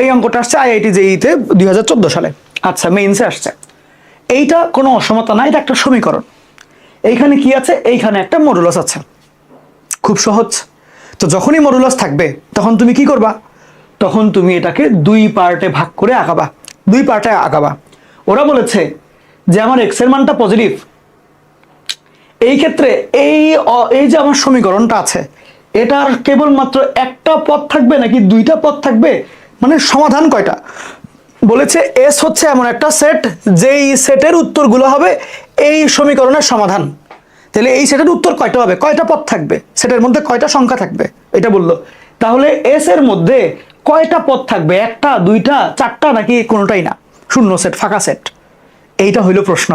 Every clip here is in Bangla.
এই অঙ্কটা আসছে আইআইটি জেইতে 2014 সালে। আচ্ছা, মেইনসে আসছে। এইটা কোনো অসমতা না, এটা একটা সমীকরণ। এইখানে কি আছে? এইখানে একটা মডুলাস আছে। খুব সহজ। তো যখনই মডুলাস থাকবে তখন তুমি কি করবা? তখন তুমি এটাকে দুই পার্টে ভাগ করে আঁকাবা, দুই পার্টে আঁকাবা। ওরা বলেছে যে আমার এক্স এর মানটা পজিটিভ, এই ক্ষেত্রে এই যে আমার সমীকরণটা আছে, এটার কেবলমাত্র একটা পদ থাকবে নাকি দুইটা পদ থাকবে, মানে সমাধান কয়টা? বলেছে এস হচ্ছে এমন একটা সেট যেই সেটের উত্তরগুলো হবে এই সমীকরণের সমাধান। তাহলে এই সেটের উত্তর কয়টা হবে, কয়টা পদ থাকবে, সেটের মধ্যে কয়টা সংখ্যা থাকবে, এটা বললো। তাহলে এস এর মধ্যে কয়টা পদ থাকবে? একটা, দুইটা, চারটা, নাকি কোনোটাই না, শূন্য সেট, ফাঁকা সেট? এইটা হইল প্রশ্ন।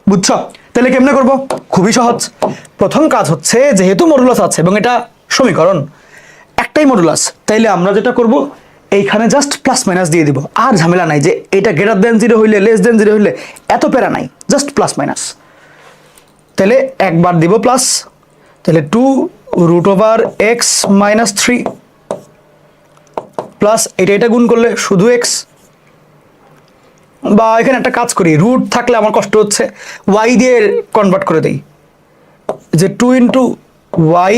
বুঝছো? তাহলে কেমনে করব? খুবই সহজ। প্রথম কাজ হচ্ছে, যেহেতু মডুলাস আছে এবং এটা সমীকরণ, একটাই মডুলাস, তাইলে আমরা যেটা করব, এইখানে জাস্ট প্লাস মাইনাস দিয়ে দিব। আর ঝামেলা নাই যে এটা গ্রেটার দেন 0 হইলে, লেস দেন 0 হইলে, এত প্যারা নাই, জাস্ট প্লাস মাইনাস। তাহলে একবার দিব প্লাস, তাহলে 2√x - 3 প্লাস এটা গুণ করলে শুধু x। বা এখানে একটা কাজ করি, রুট থাকলে আমার কষ্ট হচ্ছে, y দিয়ে কনভার্ট করে দেই, যে 2 × y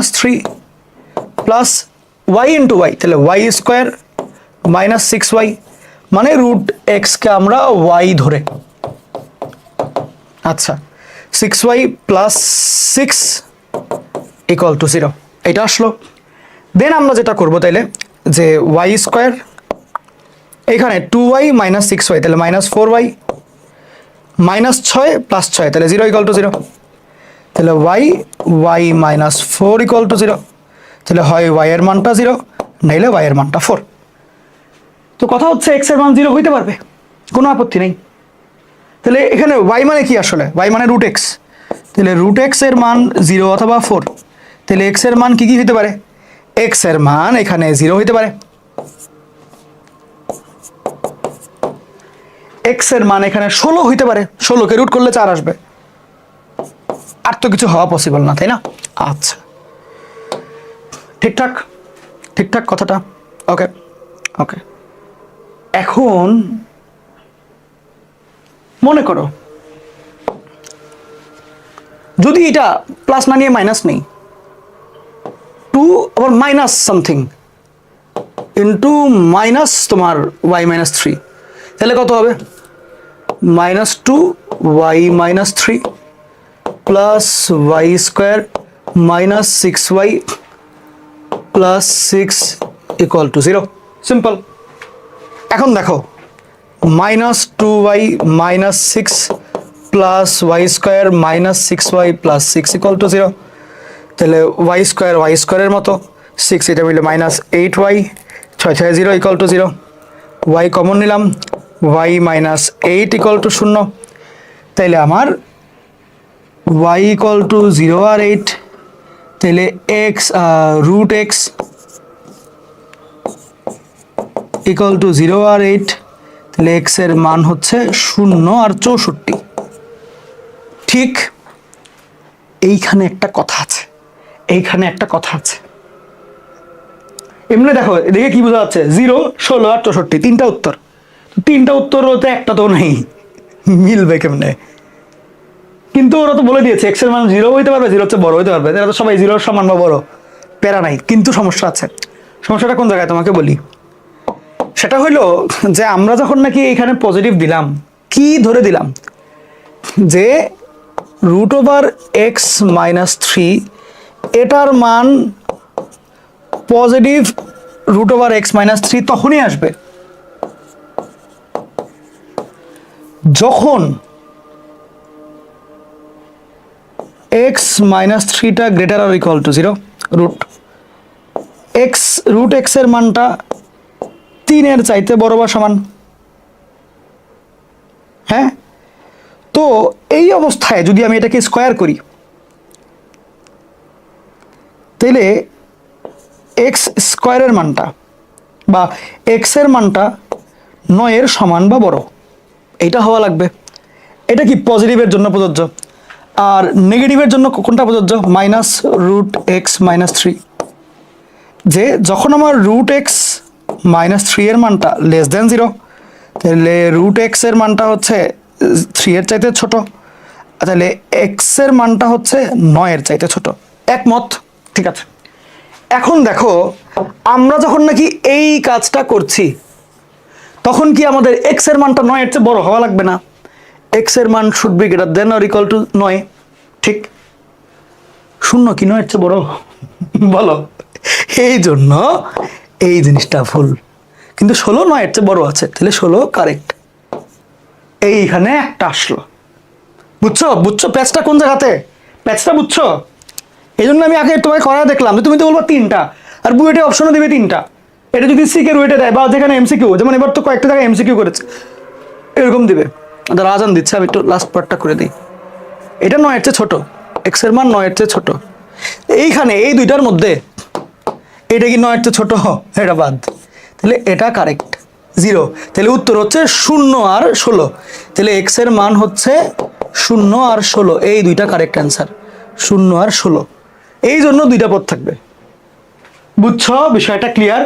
- 3 প্লাস y × y, তাহলে y² - 6y, মানে √x কে আমরা y ধরে, আচ্ছা 6y + 6 = 0, এটা আসলো। দেন আমরা যেটা করব তাইলে, যে y² এখানে 2y - 6y, তাহলে -4y, -6 + 6, তাহলে 0 = 0, তাহলে y - 4 = 0, তাহলে হয় y এর মানটা 0, নাইলে y এর মানটা 4। তো কথা হচ্ছে x এর মান 0 হইতে পারবে, কোনো আপত্তি নেই। তাহলে এখানে y মানে কি? আসলে y মানে √x, তাহলে √x এর মান 0 অথবা 4, তাহলে x এর মান কি কি হইতে পারে? x এর মান এখানে 0 হইতে পারে, x এর মান এখানে 16 হইতে পারে, 16 কে রুট করলে 4 আসবে, আর তো কিছু হওয়া পসিবল না, তাই না? আচ্ছা, ঠিকঠাক ঠিকঠাক কথাটা, ওকে ওকে। এখন মনে করো যদি এটা প্লাস না নিয়ে মাইনাস নেই, 2 আবার মাইনাস সামথিং ইন্টু মাইনাস তোমার y - 3, তাহলে কত হবে? -2y - 3 plus y² - 6y plus 6 = 0, simple. এখন দেখো, -2y - 6 plus y² - 6y plus 6 = 0, তাহলে y² এর মতো, 6 এটা মিলে -8y, 6 6 0 = 0, y কমন নিলাম, y - 8 = 0, তাইলে আমার y = 0 আর 8, তাহলে x √x = 0 আর 8, তাহলে x এর মান হচ্ছে 0 আর 64। ঠিক এইখানে একটা কথা আছে, এইখানে একটা কথা আছে। এমনি দেখো, এদিকে কি বোঝা যাচ্ছে? 0, 16 আর 64, তিনটা উত্তর। তিনটা উত্তর হতে একটা তো নেই, মিলবে কেমনে? কিন্তু ওরা তো বলে দিয়েছে x এর মান 0 হইতে পারবে, 0 হচ্ছে বড় হইতে পারবে, এরা তো সবাই 0 সমান বা বড়, প্যারা নাই। কিন্তু সমস্যা আছে। সমস্যাটা কোন জায়গায় তোমাকে বলি। সেটা হইলো যে আমরা যখন নাকি এখানে পজিটিভ দিলাম, কি ধরে দিলাম যে √x - 3 এটার মান পজিটিভ √x - 3 তখনই আসবে যখন x - 3টা গ্রেটার আর ইকুয়াল টু 0, √x এর মানটা 3 এর চাইতে বড় বা সমান। হ্যাঁ, তো এই অবস্থায় যদি আমি এটাকে স্কয়ার করি, তাহলে x² এর মানটা বা x এর মানটা 9 এর সমান বা বড়, এইটা হওয়া লাগবে। এটা কি পজিটিভের জন্য প্রযোজ্য, আর নেগেটিভের জন্য কোনটা প্রযোজ্য? -√x - 3, যে যখন আমার √x -3 এর মানটা <0 তাহলে √x এর মানটা হচ্ছে 3 এর চাইতে ছোট, তাহলে x এর মানটা হচ্ছে 9 এর চাইতে ছোট। একমত? ঠিক আছে। এখন দেখো আমরা যখন নাকি এই কাজটা করছি তখন কি আমাদের x এর মানটা 9 এর চেয়ে বড় হওয়া লাগবে না? x এর মান should be greater than or equal to 9, ঠিক? 0 কি 9 এর চেয়ে বড়? বলো। এই জন্য এই জিনিসটা ভুল, কিন্তু 16 9 এর চেয়ে বড় আছে, তাহলে 16 কারেক্ট। এইখানে একটা আসলো, বুঝছো? বুঝছো প্যাচটা কোন জায়গাতে? প্যাচটা বুঝছো? এই জন্য আমি আগে তোমায় করা দেখলাম, তুমি তো বলবো 3টা, আর বুয়েটে অপশনও দিবে 3টা। এটা যদি সিকে রুয়েটে দেয় বা যেখানে এমসিকিউ, যেমন এবার তো কয়েকটা জায়গায় এমসিকিউ করেছে, এরকম দিবে। তারা আজান দিচ্ছে, আমি একটু লাস্ট পার্টটা করে দিই। এটা 9 এর চেয়ে ছোট, x এর মান 9 এর চেয়ে ছোট। এইখানে এই দুইটার মধ্যে এটা কি 9 এর চেয়ে ছোট? এটা বাদ, তাহলে এটা কারেক্ট 0। তাহলে উত্তর হচ্ছে 0 আর 16। তাহলে x এর মান হচ্ছে 0 আর 16, এই দুইটা কারেক্ট অ্যান্সার, 0 আর 16। এই জন্য দুইটা পদ থাকবে, বুঝছো বিষয়টা? ক্লিয়ার?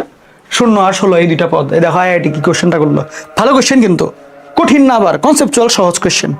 0 আর 16 এই দুইটা পদ। এই দেখো আইআইটি কি কোশ্চেনটা করলো, ভালো কোশ্চেন কিন্তু, কঠিন না, আবার কনসেপচুয়াল সহজ কোশ্চেন।